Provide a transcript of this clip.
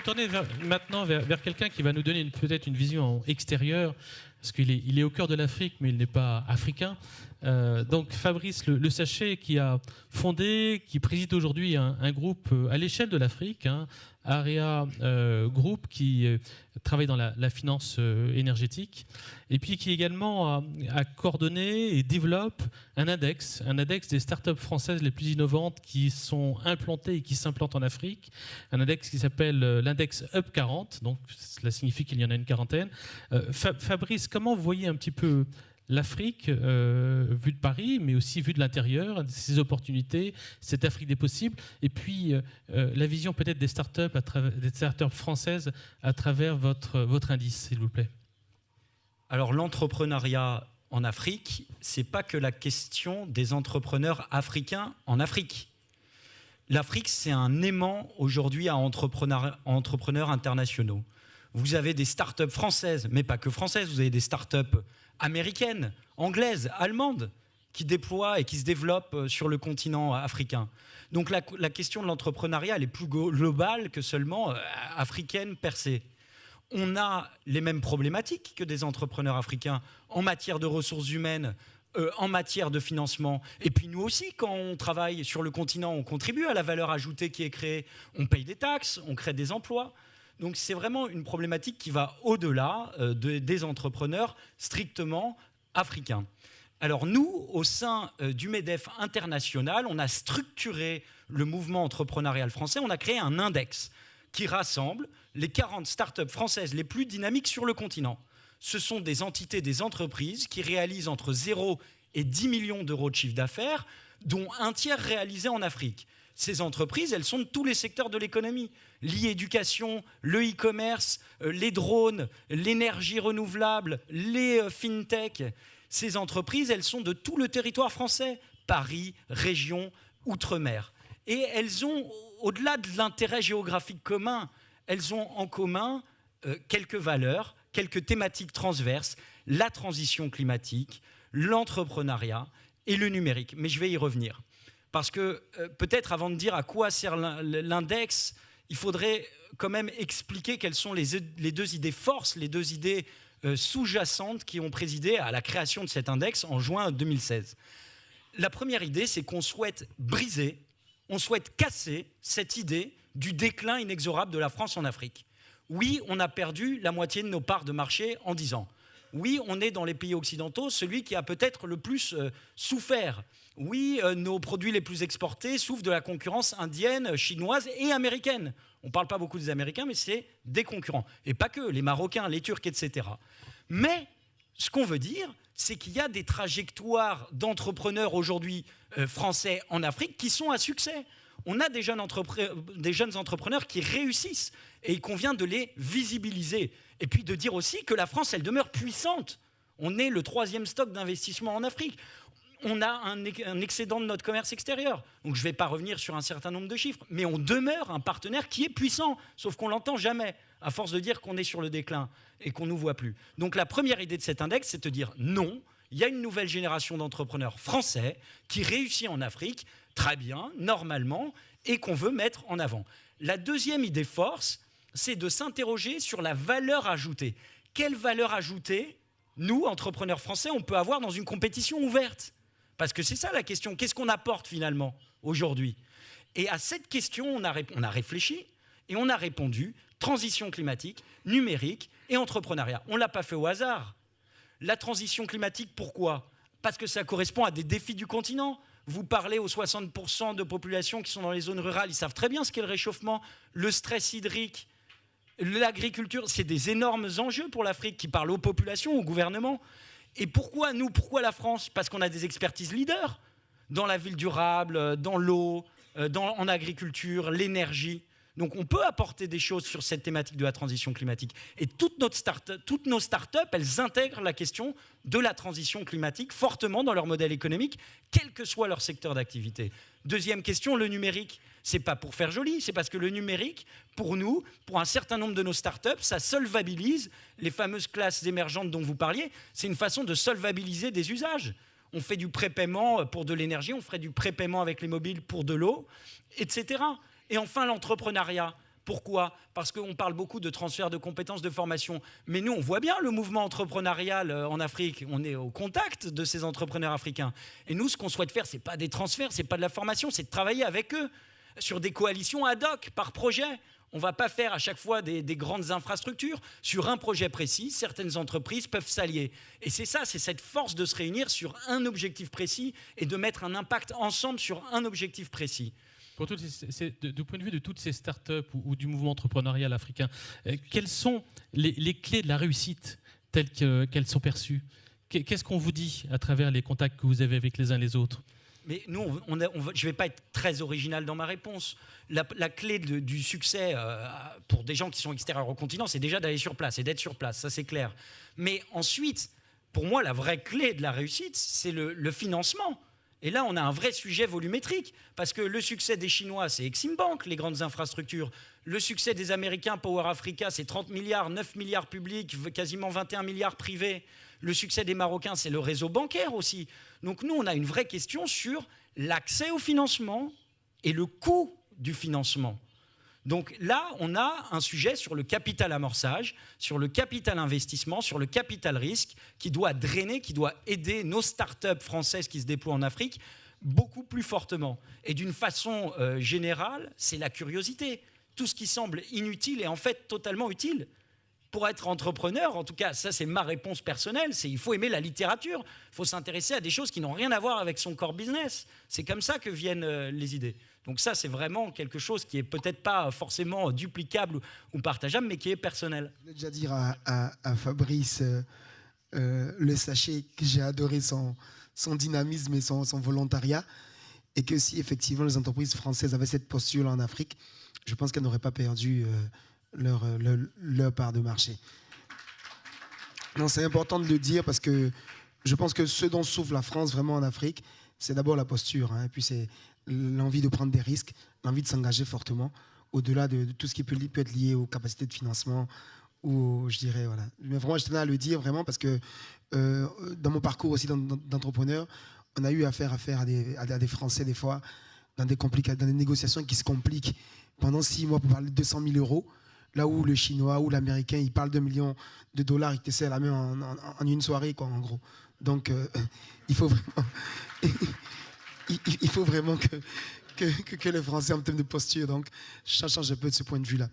me tourner maintenant vers quelqu'un qui va nous donner peut-être une vision extérieure, parce qu'il est au cœur de l'Afrique, mais il n'est pas africain. Donc Fabrice Le Sachet, qui a fondé, qui préside aujourd'hui un groupe à l'échelle de l'Afrique, Area Group, qui travaille dans la finance énergétique, et puis qui également a coordonné et développe un index des startups françaises les plus innovantes qui sont implantées et qui s'implantent en Afrique, un index qui s'appelle l'index Up 40, donc cela signifie qu'il y en a une quarantaine. Fabrice, comment vous voyez un petit peu l'Afrique, vue de Paris, mais aussi vue de l'intérieur, ses opportunités, cette Afrique des possibles, et puis la vision peut-être des startups françaises à travers votre indice, s'il vous plaît. Alors l'entrepreneuriat en Afrique, c'est pas que la question des entrepreneurs africains en Afrique. L'Afrique, c'est un aimant aujourd'hui à entrepreneurs internationaux. Vous avez des startups françaises, mais pas que françaises, vous avez des startups américaines, anglaises, allemandes, qui déploient et qui se développent sur le continent africain. Donc la question de l'entrepreneuriat, elle est plus globale que seulement africaine per se. On a les mêmes problématiques que des entrepreneurs africains en matière de ressources humaines, en matière de financement. Et puis nous aussi, quand on travaille sur le continent, on contribue à la valeur ajoutée qui est créée. On paye des taxes, on crée des emplois. Donc c'est vraiment une problématique qui va au-delà des entrepreneurs strictement africains. Alors nous, au sein du MEDEF international, on a structuré le mouvement entrepreneurial français, on a créé un index qui rassemble les 40 startups françaises les plus dynamiques sur le continent. Ce sont des entités, des entreprises qui réalisent entre 0 et 10 millions d'euros de chiffre d'affaires, dont un tiers réalisé en Afrique. Ces entreprises, elles sont de tous les secteurs de l'économie. L'e-éducation, le e-commerce, les drones, l'énergie renouvelable, les fintech. Ces entreprises, elles sont de tout le territoire français, Paris, région, outre-mer. Et elles ont, au-delà de l'intérêt géographique commun, elles ont en commun quelques valeurs, quelques thématiques transverses, la transition climatique, l'entrepreneuriat et le numérique. Mais je vais y revenir. Parce que peut-être avant de dire à quoi sert l'index, il faudrait quand même expliquer quelles sont les deux idées forces, les deux idées sous-jacentes qui ont présidé à la création de cet index en juin 2016. La première idée, c'est qu'on souhaite briser, on souhaite casser cette idée du déclin inexorable de la France en Afrique. Oui, on a perdu la moitié de nos parts de marché en 10 ans. Oui, on est dans les pays occidentaux celui qui a peut-être le plus souffert. Oui, nos produits les plus exportés souffrent de la concurrence indienne, chinoise et américaine. On ne parle pas beaucoup des Américains, mais c'est des concurrents. Et pas que, les Marocains, les Turcs, etc. Mais ce qu'on veut dire, c'est qu'il y a des trajectoires d'entrepreneurs aujourd'hui français en Afrique qui sont à succès. On a des jeunes entrepreneurs qui réussissent et il convient de les visibiliser. Et puis de dire aussi que la France, elle demeure puissante. On est le 3e stock d'investissement en Afrique. On a un excédent de notre commerce extérieur. Donc je ne vais pas revenir sur un certain nombre de chiffres, mais on demeure un partenaire qui est puissant, sauf qu'on ne l'entend jamais, à force de dire qu'on est sur le déclin et qu'on ne nous voit plus. Donc la première idée de cet index, c'est de dire non, il y a une nouvelle génération d'entrepreneurs français qui réussit en Afrique, très bien, normalement, et qu'on veut mettre en avant. La deuxième idée force, c'est de s'interroger sur la valeur ajoutée. Quelle valeur ajoutée, nous, entrepreneurs français, on peut avoir dans une compétition ouverte ? Parce que c'est ça la question. Qu'est-ce qu'on apporte finalement aujourd'hui ? Et à cette question, on a réfléchi et on a répondu transition climatique, numérique et entrepreneuriat. On ne l'a pas fait au hasard. La transition climatique, pourquoi ? Parce que ça correspond à des défis du continent. Vous parlez aux 60% de population qui sont dans les zones rurales, ils savent très bien ce qu'est le réchauffement, le stress hydrique, l'agriculture. C'est des énormes enjeux pour l'Afrique qui parlent aux populations, au gouvernement. Et pourquoi nous ? Pourquoi la France ? Parce qu'on a des expertises leaders dans la ville durable, dans l'eau, en agriculture, l'énergie. Donc on peut apporter des choses sur cette thématique de la transition climatique. Et toutes nos startups, elles intègrent la question de la transition climatique fortement dans leur modèle économique, quel que soit leur secteur d'activité. Deuxième question, le numérique. C'est pas pour faire joli, c'est parce que le numérique, pour nous, pour un certain nombre de nos startups, ça solvabilise les fameuses classes émergentes dont vous parliez. C'est une façon de solvabiliser des usages. On fait du prépaiement pour de l'énergie, on ferait du prépaiement avec les mobiles pour de l'eau, etc. Et enfin, l'entrepreneuriat. Pourquoi ? Parce qu'on parle beaucoup de transfert de compétences, de formation. Mais nous, on voit bien le mouvement entrepreneurial en Afrique. On est au contact de ces entrepreneurs africains. Et nous, ce qu'on souhaite faire, ce n'est pas des transferts, ce n'est pas de la formation, c'est de travailler avec eux sur des coalitions ad hoc, par projet. On ne va pas faire à chaque fois des grandes infrastructures. Sur un projet précis, certaines entreprises peuvent s'allier. Et c'est ça, c'est cette force de se réunir sur un objectif précis et de mettre un impact ensemble sur un objectif précis. Pour du point de vue de toutes ces startups ou du mouvement entrepreneurial africain, quelles sont les clés de la réussite telles qu'elles sont perçues ? Qu'est-ce qu'on vous dit à travers les contacts que vous avez avec les uns les autres ? Mais nous, je ne vais pas être très original dans ma réponse. La clé du succès pour des gens qui sont extérieurs au continent, c'est déjà d'aller sur place et d'être sur place, ça c'est clair. Mais ensuite, pour moi, la vraie clé de la réussite, c'est le financement. Et là, on a un vrai sujet volumétrique, parce que le succès des Chinois, c'est Exim Bank, les grandes infrastructures. Le succès des Américains, Power Africa, c'est 30 milliards, 9 milliards publics, quasiment 21 milliards privés. Le succès des Marocains, c'est le réseau bancaire aussi. Donc nous, on a une vraie question sur l'accès au financement et le coût du financement. Donc là, on a un sujet sur le capital amorçage, sur le capital investissement, sur le capital risque, qui doit drainer, qui doit aider nos startups françaises qui se déploient en Afrique beaucoup plus fortement. Et d'une façon générale, c'est la curiosité. Tout ce qui semble inutile est en fait totalement utile. Pour être entrepreneur, en tout cas, ça c'est ma réponse personnelle, c'est il faut aimer la littérature, il faut s'intéresser à des choses qui n'ont rien à voir avec son core business. C'est comme ça que viennent les idées. Donc ça, c'est vraiment quelque chose qui est peut-être pas forcément duplicable ou partageable, mais qui est personnel. Je voulais déjà dire à Fabrice le sachet que j'ai adoré son dynamisme et son volontariat, et que si effectivement les entreprises françaises avaient cette posture en Afrique, je pense qu'elles n'auraient pas perdu leur part de marché. Non, c'est important de le dire, parce que je pense que ce dont souffre la France vraiment en Afrique, c'est d'abord la posture, et puis c'est l'envie de prendre des risques, l'envie de s'engager fortement, au-delà de tout ce qui peut être lié aux capacités de financement, ou je dirais, voilà. Mais vraiment, je tenais à le dire vraiment, parce que dans mon parcours aussi d'entrepreneur, on a eu affaire à des Français des fois, dans des négociations qui se compliquent pendant 6 mois pour parler de 200 000 euros, là où le Chinois ou l'Américain, il parle d'1 million de dollars, il te serre la main en une soirée, quoi, en gros. Donc, il faut vraiment... il faut vraiment que les Français, en termes de posture, donc, ça change un peu de ce point de vue-là.